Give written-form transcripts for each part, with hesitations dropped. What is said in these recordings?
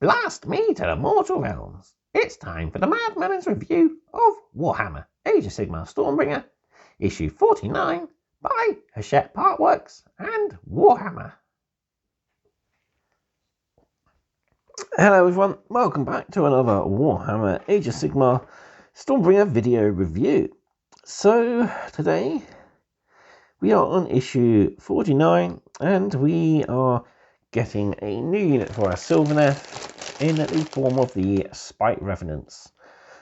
Blast me to the mortal realms. It's time for the Mad Merlins review of Warhammer Age of Sigmar Stormbringer, issue 49 by Hachette Partworks and Warhammer. Hello everyone, welcome back to another Warhammer Age of Sigmar Stormbringer video review. So today we are on issue 49 and we are getting a new unit for our Sylvaneth in the form of the Spite Revenants.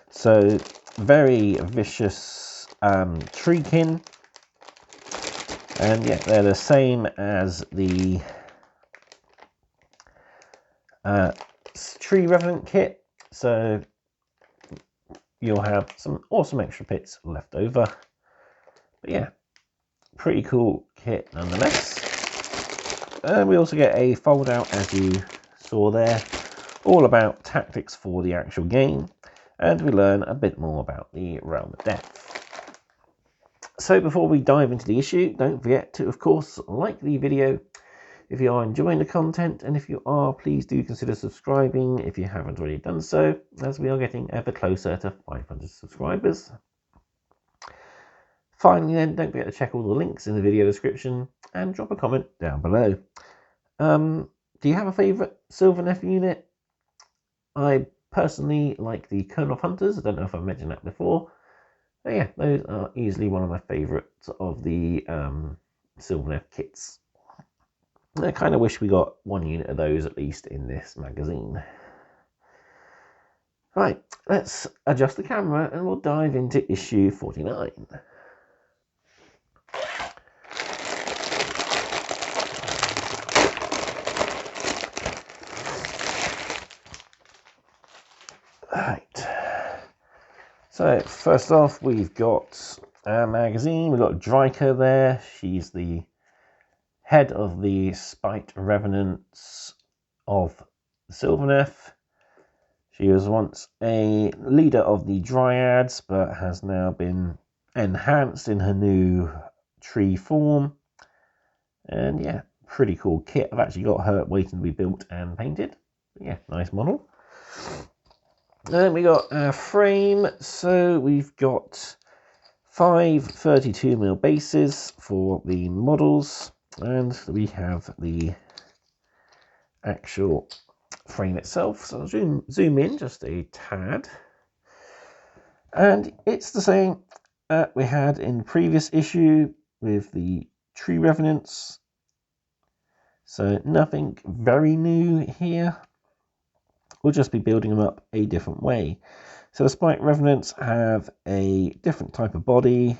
So very vicious treekin, and yeah, they're the same as the Tree Revenant kit, so you'll have some awesome extra bits left over. But yeah, pretty cool kit nonetheless. And we also get a fold out, as you saw there, all about tactics for the actual game, and we learn a bit more about the Realm of Death. So before we dive into the issue, don't forget to, of course, like the video if you are enjoying the content, and if you are, please do consider subscribing if you haven't already done so, as we are getting ever closer to 500 subscribers. Finally then, don't forget to check all the links in the video description and drop a comment down below. Do you have a favourite Sylvaneth unit? I personally like the Colonel of Hunters. I don't know if I've mentioned that before. But yeah, those are easily one of my favourites of the Sylvaneth kits. I kind of wish we got one unit of those at least in this magazine. Right, let's adjust the camera and we'll dive into issue 49. Right, so first off we've got our magazine. We've got Dryka there. She's the head of the Spite Revenants of Sylvaneth. She was once a leader of the Dryads, but has now been enhanced in her new tree form. And yeah, pretty cool kit. I've actually got her waiting to be built and painted. Yeah, nice model. And we got our frame. So we've got 5 32mm bases for the models. And we have the actual frame itself. So I'll zoom in just a tad. And it's the same we had in the previous issue with the Tree Revenants. So nothing very new here. We'll just be building them up a different way. So the Spite Revenants have a different type of body.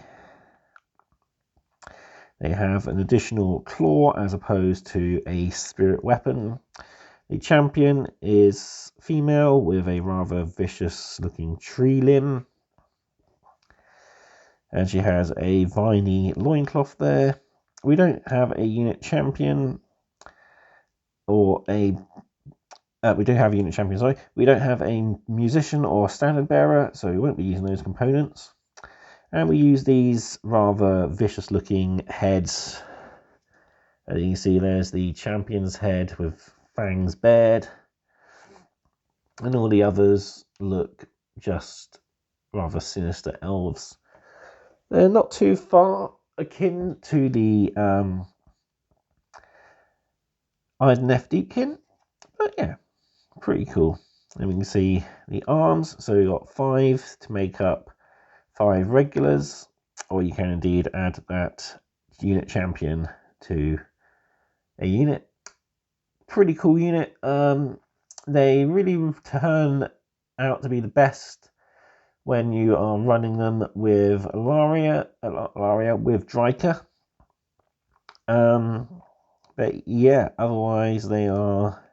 They have an additional claw as opposed to a spirit weapon. The champion is female with a rather vicious looking tree limb. And she has a viney loincloth there. We don't have a unit champion or a... we do have a unit champion, sorry. We don't have a musician or standard bearer, so we won't be using those components. And we use these rather vicious looking heads. As you can see, there's the champion's head with fangs bared. And all the others look just rather sinister elves. They're not too far akin to the Idoneth Deepkin, but yeah, pretty cool. And we can see the arms, so we've got 5 to make up 5 regulars, or you can indeed add that unit champion to a unit. Pretty cool unit. They really turn out to be the best when you are running them with Alaria with Dryka. But yeah, otherwise they are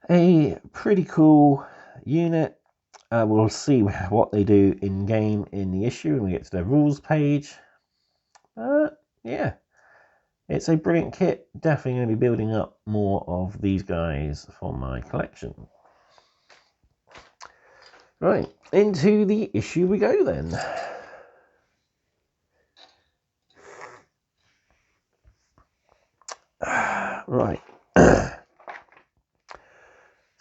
a pretty cool unit. We'll see what they do in game in the issue when we get to their rules page. Yeah, it's a brilliant kit. Definitely going to be building up more of these guys for my collection. Right, into the issue we go then. Right.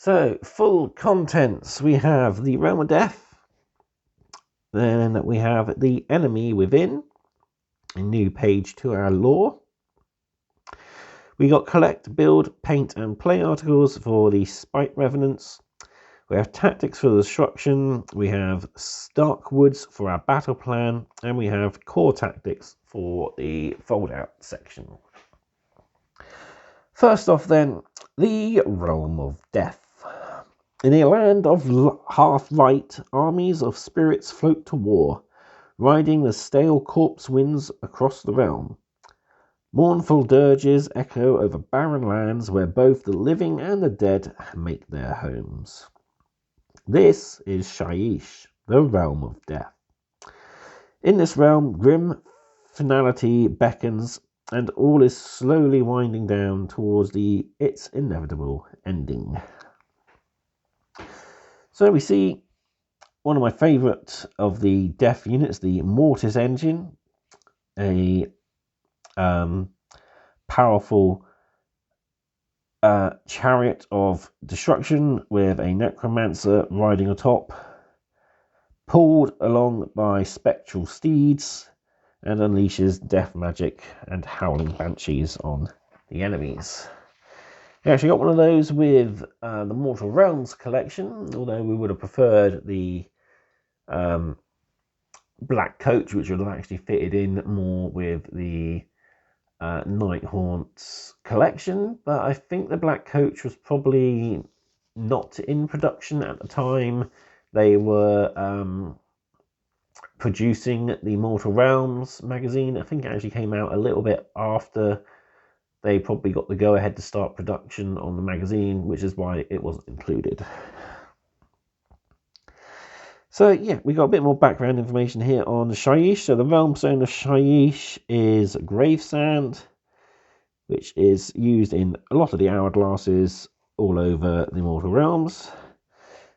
So, full contents. We have the Realm of Death. Then we have the Enemy Within. A new page to our lore. We got collect, build, paint and play articles for the Spite Revenants. We have tactics for the destruction. We have Stark Woods for our battle plan. And we have core tactics for the fold out section. First off then, the Realm of Death. In a land of half-light, armies of spirits float to war, riding the stale corpse winds across the realm. Mournful dirges echo over barren lands where both the living and the dead make their homes. This is Shyish, the Realm of Death. In this realm, grim finality beckons, and all is slowly winding down towards its inevitable ending. So we see one of my favourite of the death units, the Mortis Engine, a powerful chariot of destruction with a necromancer riding atop, pulled along by spectral steeds, and unleashes death magic and howling banshees on the enemies. I actually got one of those with the Mortal Realms collection, although we would have preferred the black coach, which would have actually fitted in more with the Night Haunts collection. But I think the black coach was probably not in production at the time they were producing the Mortal Realms magazine. I think it actually came out a little bit after they probably got the go-ahead to start production on the magazine, which is why it wasn't included. So yeah, we got a bit more background information here on Shyish. So the realm stone of Shyish is grave sand, which is used in a lot of the hourglasses all over the Mortal Realms.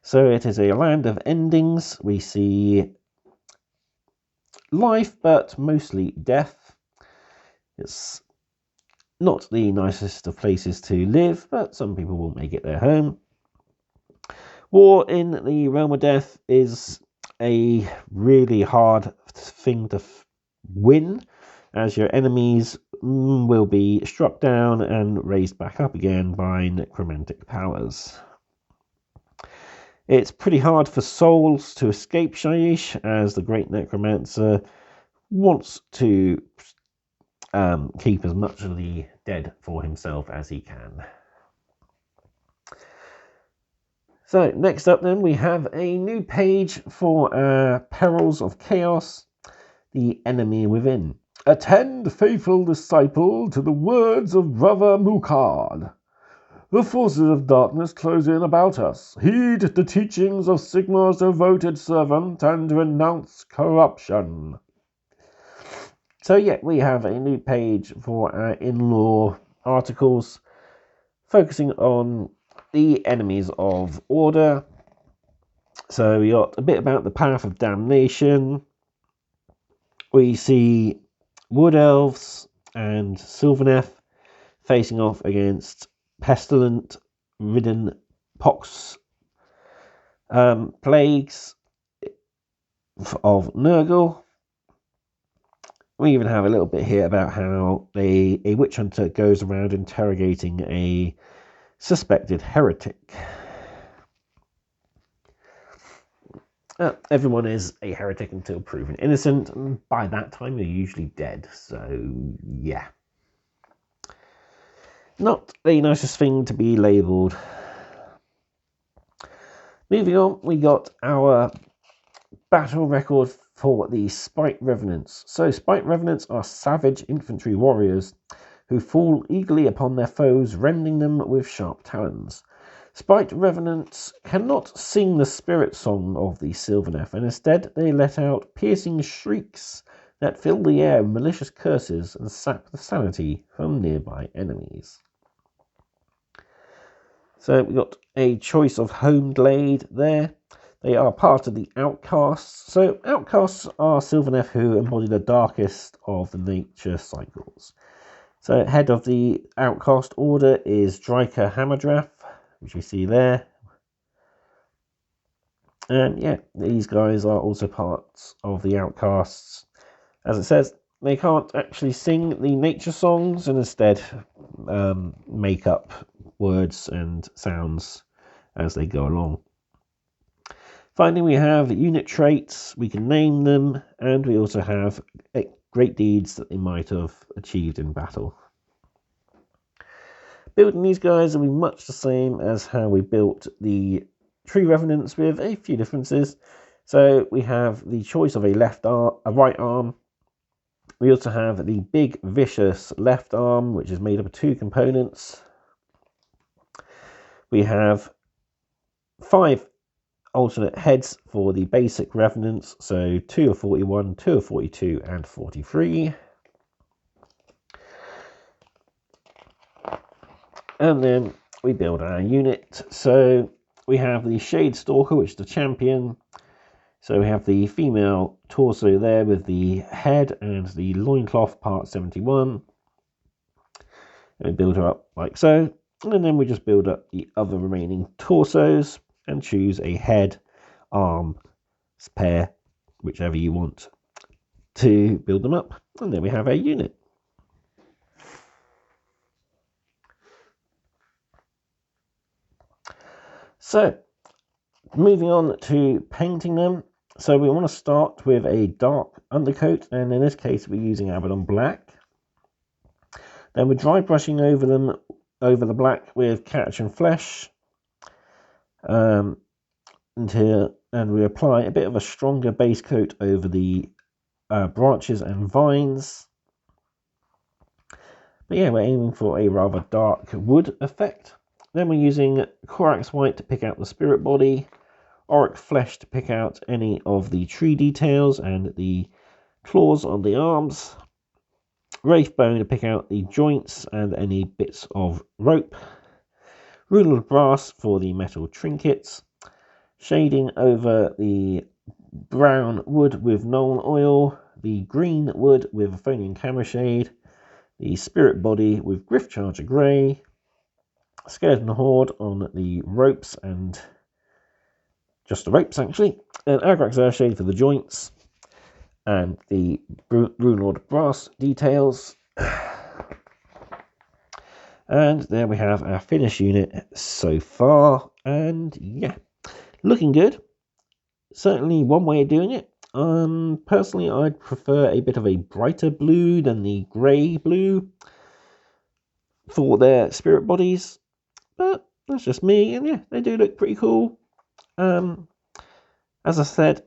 So it is a land of endings. We see life, but mostly death. It's not the nicest of places to live, but some people will make it their home. War in the Realm of Death is a really hard thing to win, as your enemies will be struck down and raised back up again by necromantic powers. It's pretty hard for souls to escape Shyish, as the Great Necromancer wants to keep as much of the dead for himself as he can. So next up then we have a new page for Perils of Chaos, the Enemy Within. Attend, faithful disciple, to the words of Brother Mukard. The forces of darkness close in about us. Heed the teachings of Sigmar's devoted servant and renounce corruption. So yeah, we have a new page for our in-law articles focusing on the enemies of order. So we got a bit about the path of damnation. We see wood elves and Sylvaneth facing off against pestilent ridden pox plagues of Nurgle. We even have a little bit here about how a witch hunter goes around interrogating a suspected heretic. Everyone is a heretic until proven innocent, and by that time they're usually dead, so yeah. Not the nicest thing to be labelled. Moving on, we got our battle record for the Spite Revenants. So Spite Revenants are savage infantry warriors who fall eagerly upon their foes, rending them with sharp talons. Spite Revenants cannot sing the spirit song of the Sylvaneth, and instead they let out piercing shrieks that fill the air with malicious curses and sap the sanity from nearby enemies. So we got a choice of home glade there. They are part of the Outcasts. So Outcasts are Sylvaneth who embody the darkest of the nature cycles. So head of the Outcast order is Dryker Hammerdrath, which we see there, And yeah, these guys are also parts of the Outcasts. As it says, they can't actually sing the nature songs and instead make up words and sounds as they go along. Finally, we have unit traits. We can name them, and we also have great deeds that they might have achieved in battle. Building these guys will be much the same as how we built the Tree Revenants, with a few differences. So we have the choice of a right arm. We also have the big vicious left arm, which is made up of 2 components. We have 5 alternate heads for the basic Revenants, so 2 of 41, 2 of 42, and 43. And then we build our unit. So we have the Shade Stalker, which is the champion. So we have the female torso there with the head and the loincloth, part 71. And we build her up like so. And then we just build up the other remaining torsos and choose a head, arm, pair, whichever you want to build them up. And then we have a unit. So, moving on to painting them. So we want to start with a dark undercoat, and in this case we're using Abaddon Black. Then we're dry brushing over the black with Catch and Flesh. And we apply a bit of a stronger base coat over the branches and vines. But yeah, we're aiming for a rather dark wood effect. Then we're using Corax White to pick out the spirit body, Auric Flesh to pick out any of the tree details and the claws on the arms, Wraithbone to pick out the joints and any bits of rope, Rule of Brass for the metal trinkets, shading over the brown wood with Nuln Oil, the green wood with Aphonian Camera Shade, the spirit body with Griffcharger Grey, Skeleton Horde on the ropes and just the ropes actually, and Agrax Shade for the joints, and the Runelord Brass details. And there we have our finished unit so far, and yeah, looking good. Certainly one way of doing it. Personally, I'd prefer a bit of a brighter blue than the grey blue for their spirit bodies, but that's just me, and yeah, they do look pretty cool. As I said,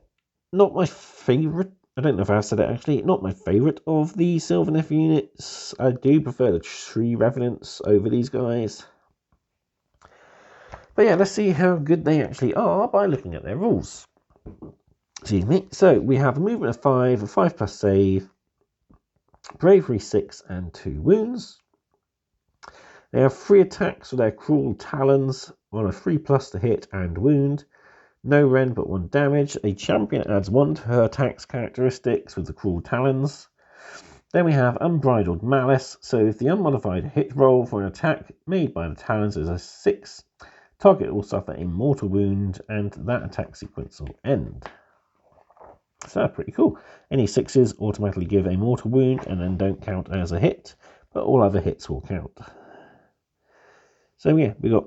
not my favourite. I don't know if I've said it actually. Not my favourite of the Sylvaneth units. I do prefer the Tree Revenants over these guys. But yeah, let's see how good they actually are by looking at their rules. Excuse me. So we have a movement of 5, a 5+ save, bravery 6, and 2 wounds. They have 3 attacks with their cruel talons on a 3+ to hit and wound. No rend but 1 damage. A champion adds 1 to her attacks characteristics with the cruel talons. Then we have Unbridled Malice. So if the unmodified hit roll for an attack made by the talons is a 6, target will suffer a mortal wound and that attack sequence will end. So pretty cool. Any 6s automatically give a mortal wound and then don't count as a hit, but all other hits will count. So yeah, we got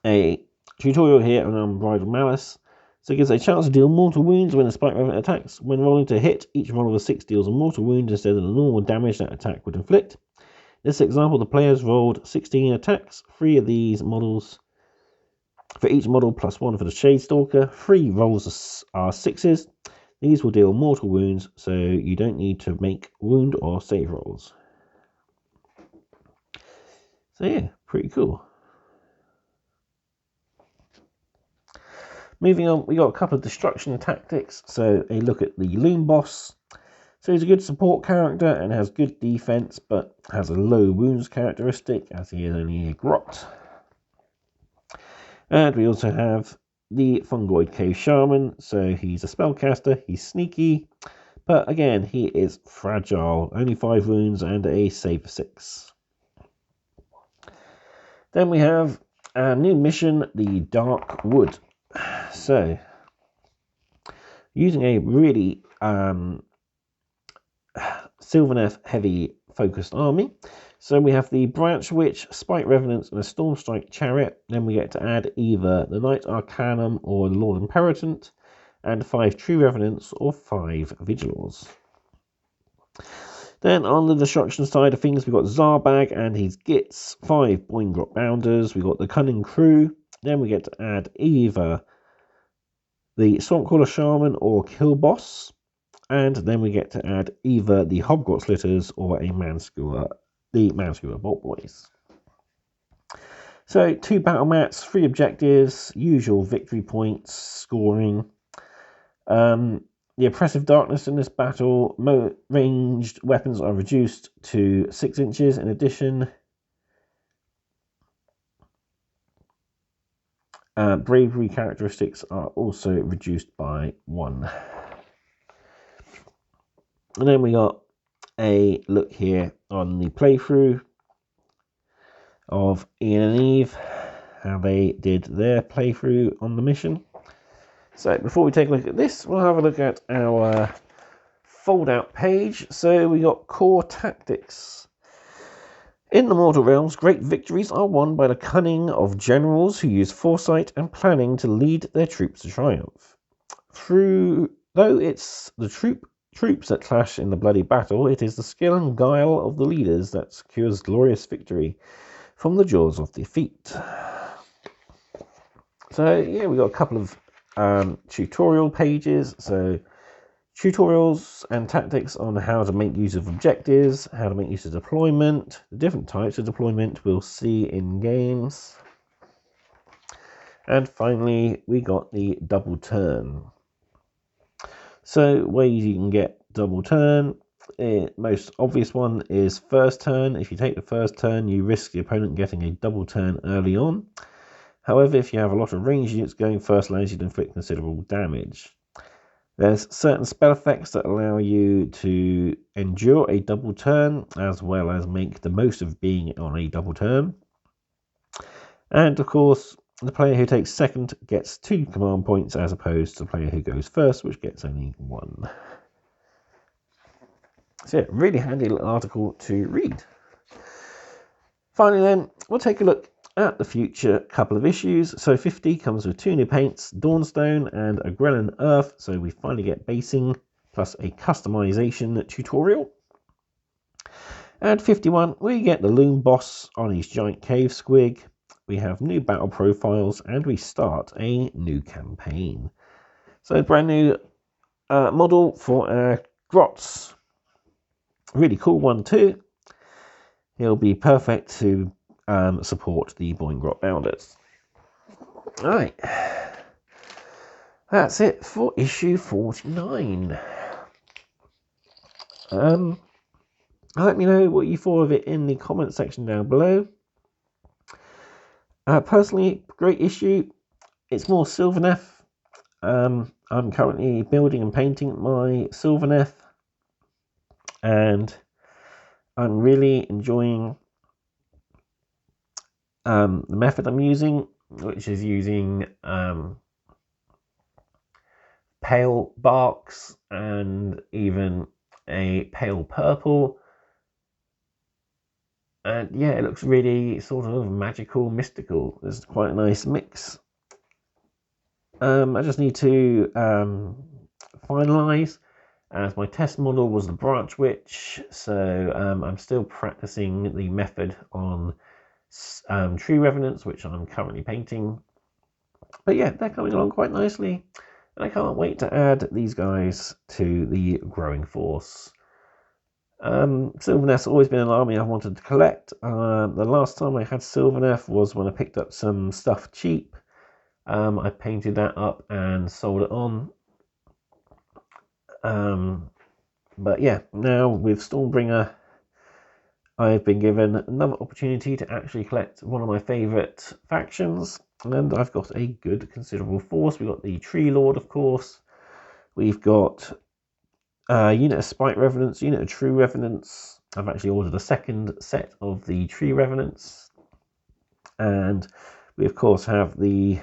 a tutorial here on Unbridled Malice. So it gives a chance to deal mortal wounds when a Spite Revenant attacks. When rolling to hit, each roll of a 6 deals a mortal wound instead of the normal damage that attack would inflict. In this example, the players rolled 16 attacks, 3 of these models for each model plus 1 for the Shade Stalker. 3 rolls are 6s. These will deal mortal wounds, so you don't need to make wound or save rolls. So yeah, pretty cool. Moving on, we got a couple of destruction tactics. So a look at the Loom Boss. So he's a good support character and has good defense, but has a low wounds characteristic as he is only a grot. And we also have the Fungoid Cave Shaman. So he's a spellcaster, he's sneaky, but again, he is fragile. Only 5 wounds and a save of 6. Then we have our new mission, the Dark Wood. So, using a really Sylvaneth heavy focused army. So we have the Branch Witch, Spite Revenants, and a Stormstrike Chariot. Then we get to add either the Knight Arcanum or the Lord Imperatant, and 5 True Revenants or 5 Vigilors. Then on the destruction side of things, we've got Zarbag and his Gits, 5 Boingrot Bounders. We've got the Cunning Crew. Then we get to add either the Swampcaller Shaman or Killboss. And then we get to add either the Hobgrot Slitters or a Manskewer, the Manskewer Bolt Boys. So 2 battle mats, 3 objectives, usual victory points, scoring. The oppressive darkness in this battle, ranged weapons are reduced to 6 inches. In addition, bravery characteristics are also reduced by 1. And then we got a look here on the playthrough of Ian and Eve, how they did their playthrough on the mission. So before we take a look at this, we'll have a look at our fold-out page. So we got core tactics. In the mortal realms, great victories are won by the cunning of generals who use foresight and planning to lead their troops to triumph. Though it's the troops that clash in the bloody battle, it is the skill and guile of the leaders that secures glorious victory from the jaws of defeat. So yeah, we got a couple of tutorial pages. So tutorials and tactics on how to make use of objectives, how to make use of deployment, the different types of deployment we'll see in games. And finally, we got the double turn. So ways you can get double turn. Most obvious one is first turn. If you take the first turn, you risk the opponent getting a double turn early on. However, if you have a lot of ranged units going first, allows you to inflict considerable damage. There's certain spell effects that allow you to endure a double turn, as well as make the most of being on a double turn. And of course, the player who takes second gets 2 command points, as opposed to the player who goes first, which gets only 1. So yeah, really handy little article to read. Finally then, we'll take a look at the future couple of issues. So 50 comes with 2 new paints, Dawnstone and a Grelin Earth. So we finally get basing plus a customization tutorial. And 51, we get the Loom Boss on his giant cave squig. We have new battle profiles and we start a new campaign. So brand new model for our Grots. Really cool one too. He'll be perfect to support the Boingrot Bounders. Alright, that's it for issue 49. Let me know what you thought of it in the comment section down below. Personally, great issue. It's more Sylvaneth. I'm currently building and painting my Sylvaneth, and I'm really enjoying the method I'm using, which is using pale barks and even a pale purple. And yeah, it looks really sort of magical, mystical. There's quite a nice mix. I just need to finalize, as my test model was the Branch Witch, so I'm still practicing the method on Tree Revenants, which I'm currently painting. But yeah, they're coming along quite nicely, and I can't wait to add these guys to the growing force. Sylvaneth's always been an army I've wanted to collect. The last time I had Sylvaneth was when I picked up some stuff cheap. I painted that up and sold it on. But yeah, now with Stormbringer, I've been given another opportunity to actually collect one of my favourite factions, and I've got a good considerable force. We've got the Tree Lord, of course. We've got a unit of Spite Revenants, unit of True Revenants. I've actually ordered a second set of the Tree Revenants. And we, of course, have the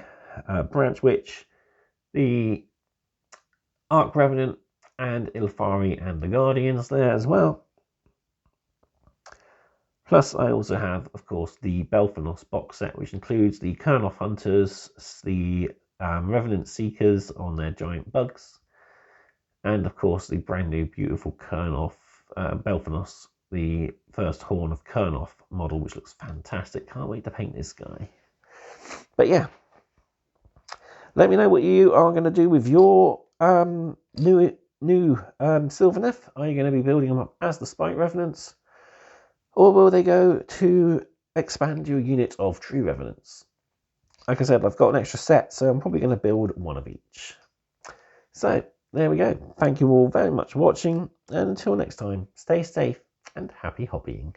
Branch Witch, the Arc Revenant and Ilfari and the Guardians there as well. Plus, I also have, of course, the Belfanos box set, which includes the Kurnoth Hunters, the Revenant Seekers on their giant bugs, and, of course, the brand new beautiful Kurnoth Belfanos, the first Horn of Kurnoth model, which looks fantastic. Can't wait to paint this guy. But yeah, let me know what you are going to do with your new Sylvaneth. Are you going to be building them up as the Spite Revenants? Or will they go to expand your unit of True Revenants? Like I said, I've got an extra set, so I'm probably going to build one of each. So, there we go. Thank you all very much for watching, and until next time, stay safe and happy hobbying.